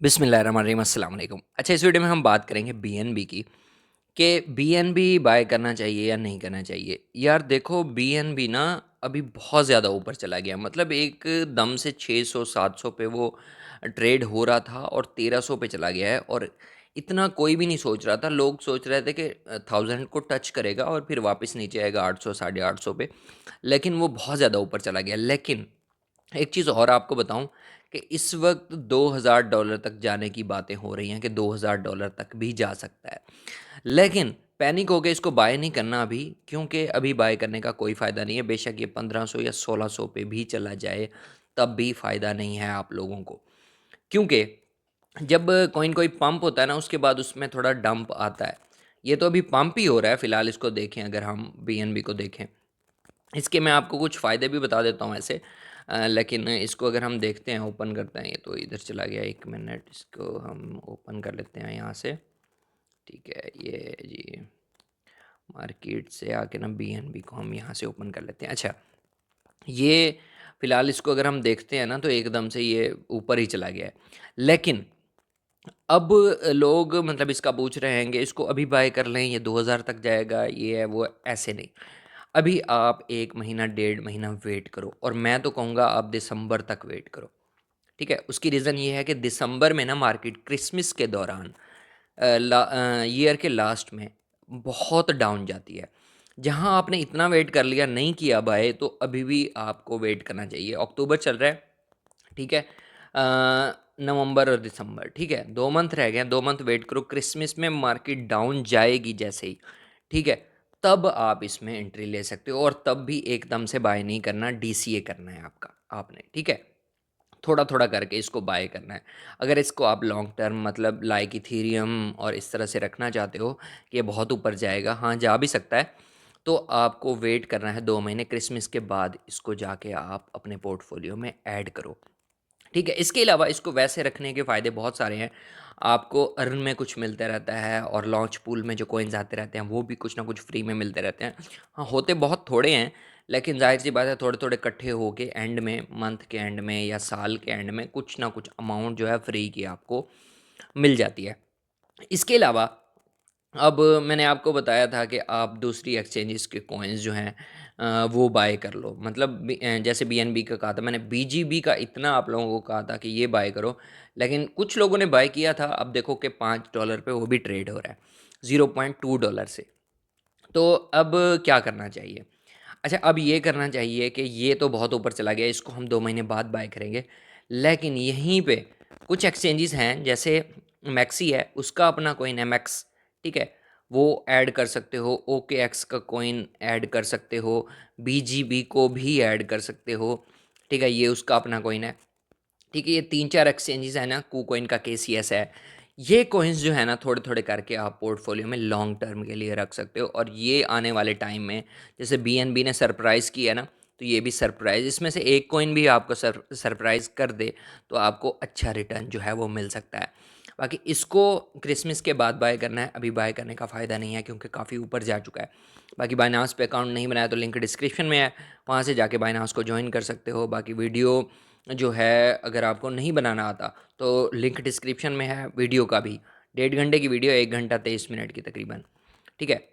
बिस्मिल्लाहिर्रहमानिर्रहीम, अस्सलाम वालेकुम। अच्छा, इस वीडियो में हम बात करेंगे बीएनबी की कि बीएनबी बाय करना चाहिए या नहीं करना चाहिए। यार देखो, बीएनबी ना अभी बहुत ज़्यादा ऊपर चला गया। मतलब एक दम से 600-700 पे वो ट्रेड हो रहा था और 1300 पे चला गया है। और इतना कोई भी नहीं सोच रहा था। लोग सोच रहे थे कि 1000 को टच करेगा और फिर वापस नीचे आएगा 800 साढ़े 800 पे। लेकिन वो बहुत ज़्यादा ऊपर चला गया। लेकिन एक चीज़ और आपको बताऊं कि इस वक्त $2000 तक जाने की बातें हो रही हैं कि $2000 तक भी जा सकता है। लेकिन पैनिक होके इसको बाय नहीं करना अभी, क्योंकि अभी बाय करने का कोई फ़ायदा नहीं है। बेशक ये 1500 या 1600 पे भी चला जाए, तब भी फ़ायदा नहीं है आप लोगों को। क्योंकि जब कॉइन कोई पंप होता है ना, उसके बाद उसमें थोड़ा डंप आता है। ये तो अभी पंप ही हो रहा है फ़िलहाल। इसको देखें, अगर हम बीएनबी को देखें, इसके मैं आपको कुछ फ़ायदे भी बता देता हूँ ऐसे। लेकिन इसको अगर हम देखते हैं, ओपन करते हैं, ये तो इधर चला गया। 1 मिनट, इसको हम ओपन कर लेते हैं यहाँ से। ठीक है, ये जी मार्केट से आके ना बीएनबी को हम यहाँ से ओपन कर लेते हैं। अच्छा, ये फ़िलहाल इसको अगर हम देखते हैं ना, तो एकदम से ये ऊपर ही चला गया है। लेकिन अब लोग मतलब इसका पूछ रहे हैं कि इसको अभी बाय कर लें, ये 2000 तक जाएगा, ये है वो, ऐसे नहीं। अभी आप 1 महीना, डेढ़ महीना वेट करो, और मैं तो कहूँगा आप दिसंबर तक वेट करो, ठीक है? उसकी रीज़न ये है कि दिसंबर में ना मार्केट क्रिसमस के दौरान ईयर के लास्ट में बहुत डाउन जाती है। जहाँ आपने इतना वेट कर लिया, नहीं किया बाय, तो अभी भी आपको वेट करना चाहिए। अक्टूबर चल रहा है, ठीक है? नवंबर और दिसंबर, ठीक है? 2 मंथ रह गए हैं, 2 मंथ वेट करो। क्रिसमस में मार्केट डाउन जाएगी जैसे ही, ठीक है? तब आप इसमें एंट्री ले सकते हो, और तब भी एकदम से बाय नहीं करना, डीसीए करना है आपने, ठीक है? थोड़ा-थोड़ा करके इसको बाय करना है। अगर इसको आप लॉन्ग टर्म मतलब लाइक इथेरियम और इस तरह से रखना चाहते हो कि ये बहुत ऊपर जाएगा, हाँ, जा भी सकता है, तो आपको वेट करना है 2 महीने। क्रिसमस के बाद इसको जाके आप अपने पोर्टफोलियो में ऐड करो। ठीक है, इसके अलावा इसको वैसे रखने के फ़ायदे बहुत सारे हैं। आपको अर्न में कुछ मिलता रहता है, और लॉन्च पूल में जो कॉइन्स आते रहते हैं, वो भी कुछ ना कुछ फ्री में मिलते रहते हैं। हाँ, होते बहुत थोड़े हैं, लेकिन ज़ाहिर-सी बात है, थोड़े-थोड़े इकट्ठे होके एंड में, मंथ के एंड में या साल के एंड में कुछ ना कुछ अमाउंट जो है फ्री की आपको मिल जाती है। इसके अलावा अब मैंने आपको बताया था कि आप दूसरी एक्सचेंजेस के कॉइन्स जो हैं वो बाय कर लो। मतलब जैसे बीएनबी का कहा था मैंने, बीजीबी का इतना आप लोगों को कहा था कि ये बाय करो, लेकिन कुछ लोगों ने बाय किया था। अब देखो कि $5 पे वो भी ट्रेड हो रहा है, $0.2 से। तो अब क्या करना चाहिए? अच्छा, अब ये करना चाहिए कि ये तो बहुत ऊपर चला गया, इसको हम 2 महीने बाद बाय करेंगे। लेकिन यहीं पे कुछ एक्सचेंजेस हैं, जैसे मैक्सी है, उसका अपना कॉइन है मैक्स, ठीक है? वो ऐड कर सकते हो, ओकेएक्स का कॉइन ऐड कर सकते हो, बीजीबी को भी ऐड कर सकते हो, ठीक है? ये उसका अपना कॉइन है। ठीक है, ये 3-4 एक्सचेंजेस हैं ना, कुकॉइन का केसीएस है। ये कॉइन्स जो है ना, थोड़े-थोड़े करके आप पोर्टफोलियो में लॉन्ग टर्म के लिए रख सकते हो, और ये आने वाले टाइम में जैसे बीएनबी ने सरप्राइज़ किया ना, तो ये भी सरप्राइज़, इसमें से एक कॉइन भी आपको सरप्राइज़ कर दे, तो आपको अच्छा रिटर्न जो है वो मिल सकता है। बाकी इसको क्रिसमस के बाद बाय करना है, अभी बाय करने का फ़ायदा नहीं है, क्योंकि काफ़ी ऊपर जा चुका है। बाकी बायनांस पे अकाउंट नहीं बनाया तो लिंक डिस्क्रिप्शन में है, वहाँ से जाके बायनांस को जॉइन कर सकते हो। बाकी वीडियो जो है, अगर आपको नहीं बनाना आता, तो लिंक डिस्क्रिप्शन में है वीडियो का भी। 1.5 घंटे की वीडियो, 1 घंटा 23 मिनट की तकरीबन, ठीक है?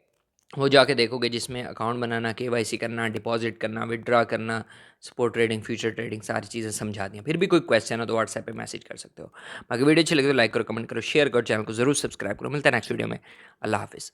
वो जाके देखोगे, जिसमें अकाउंट बनाना, केवाईसी करना, डिपॉजिट करना, विथड्रॉ करना, स्पॉट ट्रेडिंग, फ्यूचर ट्रेडिंग, सारी चीज़ें समझा दी हैं। फिर भी कोई क्वेश्चन हो तो व्हाट्सएप पे मैसेज कर सकते हो। बाकी वीडियो अच्छी लगे तो लाइक करो, कमेंट करो, शेयर करो, चैनल को ज़रूर सब्सक्राइब करो। मिलता है नेक्स्ट वीडियो में। अल्लाह हाफ़िज़।